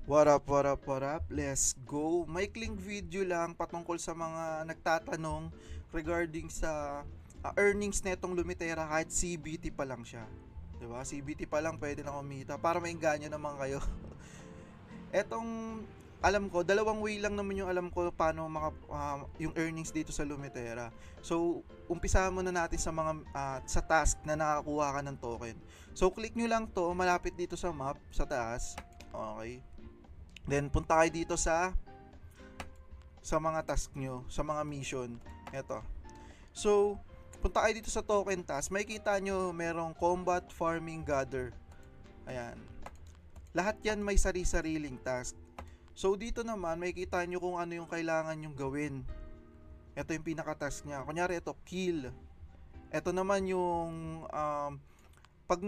What up, what up, what up? Let's go! Maikling video lang patungkol sa mga nagtatanong regarding sa earnings netong Lumitera kahit CBT pa lang siya. 'Di ba? CBT pa lang pwede na kumita para maengganyo naman kayo. Etong alam ko, dalawang way lang naman yung alam ko paano yung earnings dito sa Lumitera. So, umpisahan muna natin sa mga sa task na nakakuha ka ng token. So, click nyo lang to, malapit dito sa map, sa taas. Okay. Then punta kayo dito sa mga task nyo, sa mga mission. Eto. So, punta kayo dito sa token task. Makikita nyo merong combat, farming, gather. Ayan. Lahat yan may sari-sariling task. So, dito naman, makikita nyo kung ano yung kailangan nyong gawin. Ito yung pinaka-task niya. Kunyari, ito, kill. Ito naman yung pag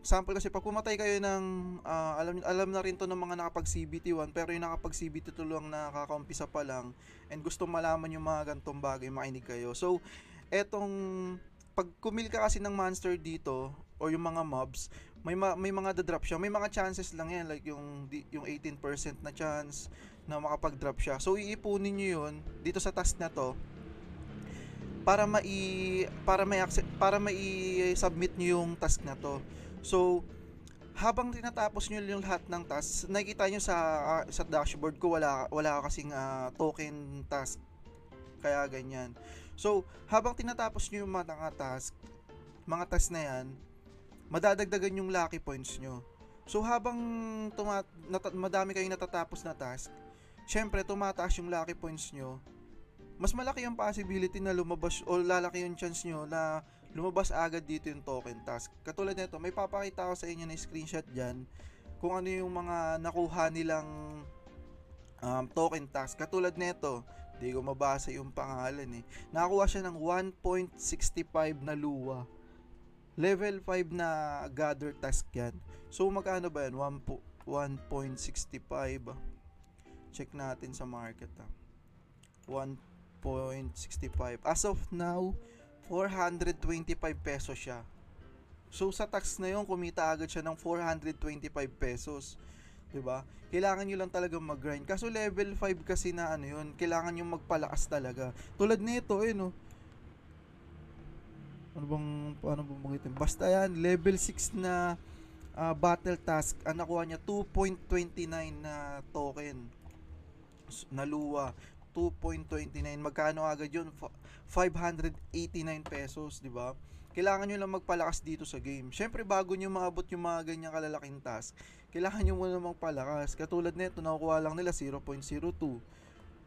sample kasi pag pumatay kayo ng alam na rin to ng mga nakapag CBT1 pero yung nakapag CBT2 lang nakakaumpisa pa lang and gusto malaman yung mga gantong bagay, makinig kayo. So etong pag kumil ka kasi ng monster dito o yung mga mobs, may mga da-drop siya. May mga chances lang yan like yung 18% na chance na makapag-drop siya. So iipunin niyo yun dito sa task na to para mai-submit niyo yung task na to. So, habang tinatapos niyo yung lahat ng task, nakikita niyo sa dashboard ko wala kasing token task kaya ganyan. So, habang tinatapos niyo yung mga task na yan, madadagdagan yung lucky points niyo. So, habang madami kayong natatapos na task, syempre tumataas yung lucky points niyo, mas malaki yung possibility na lumabas o lalaki yung chance nyo na lumabas agad dito yung token task. Katulad nito, may papakita ko sa inyo na screenshot dyan kung ano yung mga nakuha nilang token task. Katulad nito, di ko mabasa yung pangalan eh. Nakakuha siya ng 1.65 na luwa. Level 5 na gather task yan. So magkano ba yan? 1.65. Check natin sa market 1.65. As of now, 425 pesos siya. So sa tax na yon kumita agad siya ng 425 pesos. 'Di ba? Kailangan niyo lang talaga mag-grind. Kaso level 5 kasi na ano 'yun, kailangan niyo magpalakas talaga. Tulad nito no. Paano bang magitin? Basta yan, level 6 na battle task, ang nakuha niya 2.29 na token na luwa. 2.29, magkano agad yun? 589 pesos, di ba? Kailangan nyo lang magpalakas dito sa game. Syempre, bago nyo maabot yung mga ganyang kalalaking task, kailangan nyo muna magpalakas. Katulad nito, nakukuha lang nila 0.02.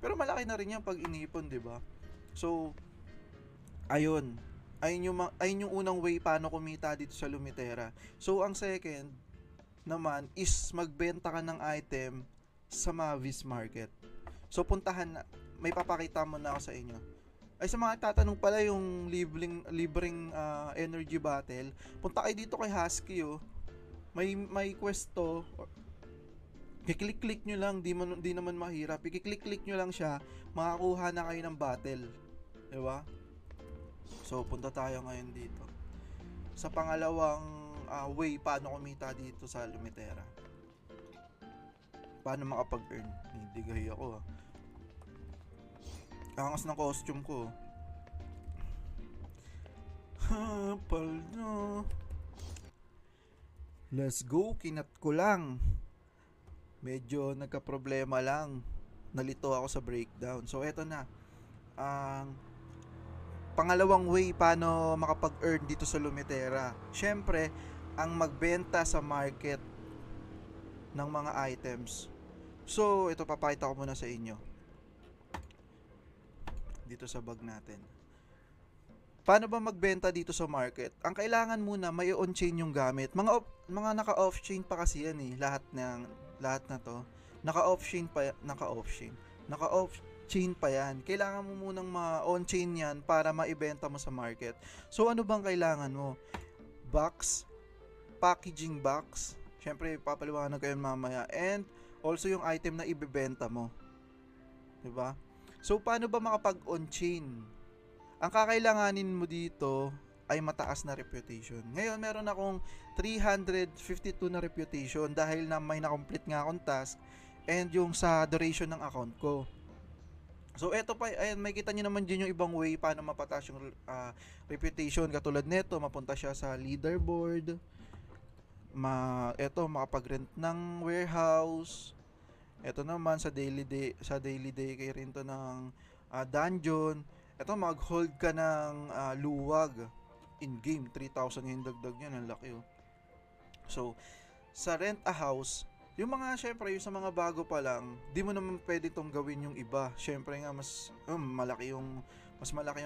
Pero malaki na rin yan pag inipon, di ba? So, ayun. Ayun yung unang way paano kumita dito sa Lumitera. So, ang second naman is magbenta ka ng item sa Mavis Market. So may papakita mo na ako sa inyo. Ay sa mga tatanong pala yung libreng energy battle, punta kayo dito kay Husky May quest to. Kiklik-click nyo lang, di naman mahirap. Kiklik-click nyo lang siya, makakuha na kayo ng battle. 'Di ba? So punta tayo ngayon dito. Sa pangalawang way paano kumita dito sa Lumitera. Paano makapag-earn? Hindi gahi ako Angas ng costume ko. Hapal na. Let's go, kinat ko lang. Medyo nagka-problema lang. Nalito ako sa breakdown. So eto na. Ang pangalawang way paano makapag-earn dito sa Lumitera. Syempre, ang magbenta sa market ng mga items. So, ito papakita ko muna sa inyo. Dito sa bag natin. Paano ba magbenta dito sa market? Ang kailangan muna may on-chain yung gamit. Mga naka-off-chain pa kasi yan lahat na to. Naka-off-chain. Naka-off-chain pa yan. Kailangan mo munang ma-on-chain yan para maibenta mo sa market. So ano bang kailangan mo? Box, packaging box. Syempre papaliwanag ko yun mamaya. And also yung item na ibebenta mo. 'Di ba? So, paano ba makapag on-chain? Ang kakailanganin mo dito ay mataas na reputation. Ngayon, meron akong 352 na reputation dahil na may na-complete nga akong task and yung sa duration ng account ko. So, eto pa, ayan, may kita nyo naman din yung ibang way paano mapataas yung reputation. Katulad nito, mapunta siya sa leaderboard, eto, makapag-rent ng warehouse. Eto naman, sa daily day kay rin to ng dungeon. Eto, mag-hold ka ng luwag in-game. 3,000 yung dagdag niya, ang laki oh. So, sa rent a house, yung mga, syempre, yung sa mga bago pa lang, di mo naman pwede tong gawin yung iba. Syempre nga, mas malaki yung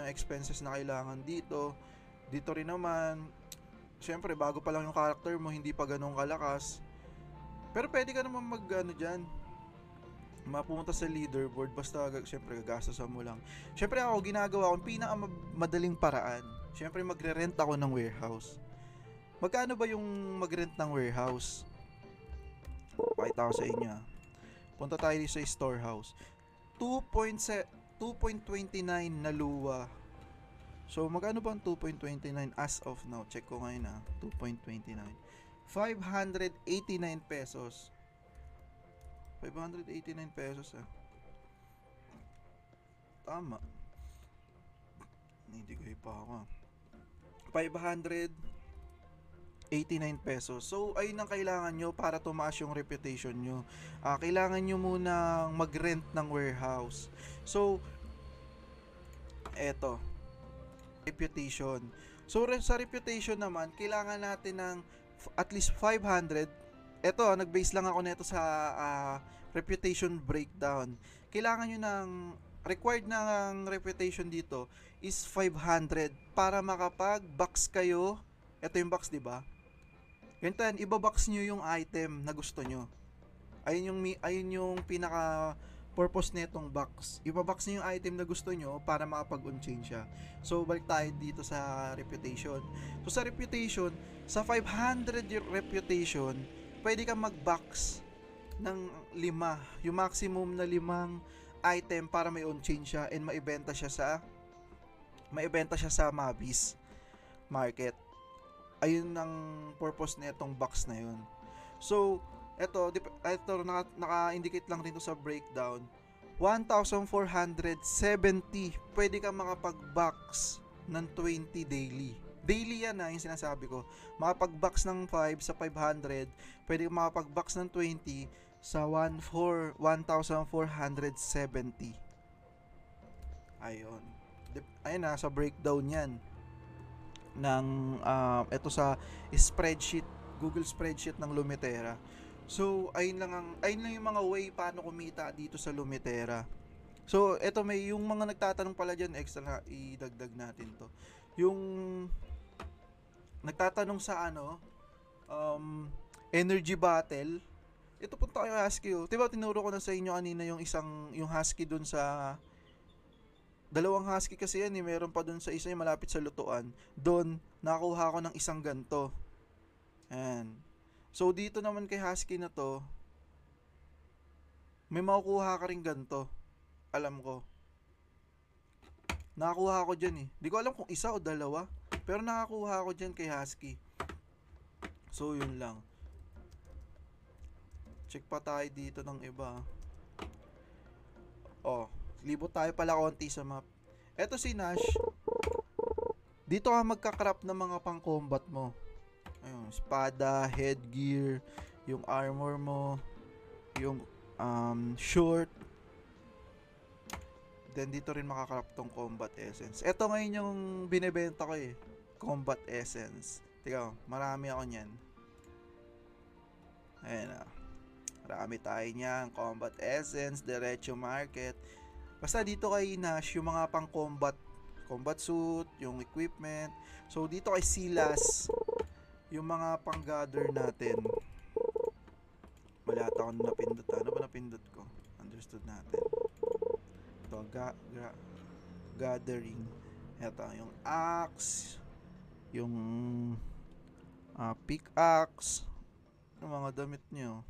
expenses na kailangan dito. Dito rin naman, syempre, bago pa lang yung character mo, hindi pa ganun kalakas. Pero pwede ka naman dyan, mapumunta sa leaderboard, basta syempre gagastosan mo lang. Syempre ako, ginagawa ko, pinakamadaling paraan, syempre magre-rent ako ng warehouse. Magkano ba yung mag-rent ng warehouse? Pakita ko sa inyo. Punta tayo sa storehouse. 2.29 na luwa. So, magkano bang 2.29 as of now? Check ko ngayon 2.29. 589 pesos. 589 pesos Tama. Hindi ko pa ako. 589 pesos. So, ayun ang kailangan nyo para tumaas yung reputation nyo. Kailangan nyo munang mag-rent ng warehouse. So, eto. Reputation. So, sa reputation naman, kailangan natin ng at least 500. Eto, nag-base lang ako nito sa reputation breakdown. Kailangan nyo ng required ng reputation dito is 500 para makapag-box kayo. Ito yung box, di ba? Ganito yan, ibabox nyo yung item na gusto nyo. Ayun yung pinaka purpose nitong box. Ibabox nyo yung item na gusto nyo para makapag-unchain siya. So, balik tayo dito sa reputation. So, sa reputation, sa 500 reputation, pwede kang mag-box ng 5. Yung maximum na 5 item para may on-chain siya and maibenta siya sa Mabis market. Ayun ang purpose nitong box na yun. So, ito naka-indicate lang rin to sa breakdown. 1,470 pwede kang makapag-box ng 20 daily. Daily yan yung sinasabi ko. Makapag-box ng 5 sa 500, pwede kang makapag-box ng 20 sa 1,470. Ayun. Ayun sa breakdown yan ng ito sa spreadsheet, Google spreadsheet ng Lumitera. So, ayun lang yung mga way paano kumita dito sa Lumitera. So, ito may yung mga nagtatanong pala diyan, extra na idagdag natin to. Yung nagtatanong sa energy battle. Ito punta kayo Husky. Diba tinuro ko na sa inyo kanina yung Husky dun sa dalawang Husky kasi yan meron pa dun sa isa yung malapit sa lutuan. Doon, nakakuha ko ng isang ganto. Ayan. So, dito naman kay Husky na to, may makukuha ka rin ganto. Alam ko. Nakakuha ko dyan Di ko alam kung isa o dalawa. Pero nakakuha ko dyan kay Husky. So, yun lang. Check pa tayo dito ng iba. Libot tayo pala konti sa map. Eto si Nash. Dito ka magka-craft ng mga pang-combat mo. Ayun, espada, headgear, yung armor mo, yung short. Then dito rin makaka-craft tong combat essence. Eto ngayon yung binebenta ko combat essence. Tika, marami ako niyan. Ayan marami tayo niyan. Combat essence, diretso market. Basta dito kay Nash, yung mga pang combat suit, yung equipment. So dito kay Silas, yung mga pang gather natin. Wala akong napindot. Ano ba napindot ko? Understood natin. Ito, gathering. Ito, yung axe, yung pickaxe, yung mga damit nyo.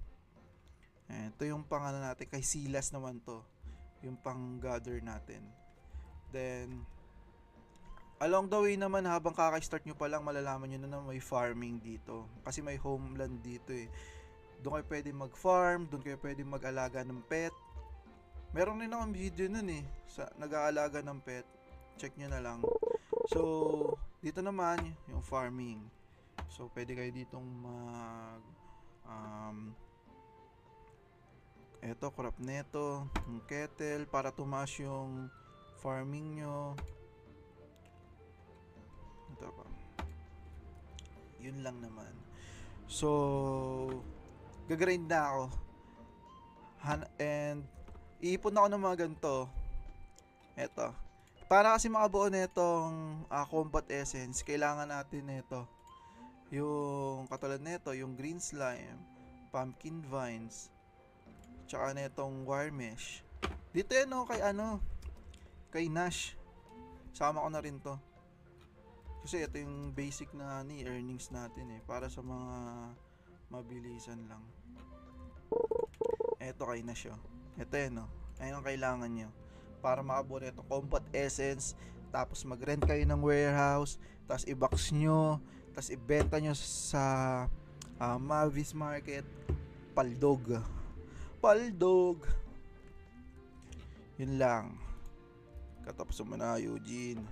Ito yung pang natin. Kay Silas naman to. Yung pang gather natin. Then, Along the way naman, habang kaka-start nyo pa lang, malalaman nyo na may farming dito. Kasi may homeland dito eh. Doon kayo pwede mag-farm, doon kayo pwede mag-alaga ng pet. Meron rin akong video nun eh, sa nag-aalaga ng pet. Check nyo na lang. So, dito naman, yung farming. So, pwede kayo ditong mag... eto, crop neto, yung kettle, para tumaas yung farming nyo. Ito pa. Yun lang naman. So, gagrind na ako. And, iipon ako ng mga ganito. Eto. Para kasi makabuo netong combat essence, kailangan natin nito. Yung katulad nito, yung green slime, pumpkin vines, tsaka netong wire mesh. Dito yan kay Nash. Sama ko na rin to. Kasi ito yung basic na earnings natin eh, para sa mga mabilisan lang. Ito kay Nash oh. Ito yan ayun ang kailangan nyo para makabuo nito combat essence. Tapos mag-rent kayo ng warehouse, tapos i-box nyo, tapos ibenta nyo sa Mavis Market. Paldog. Yun lang. Katapos mo na, Eugene.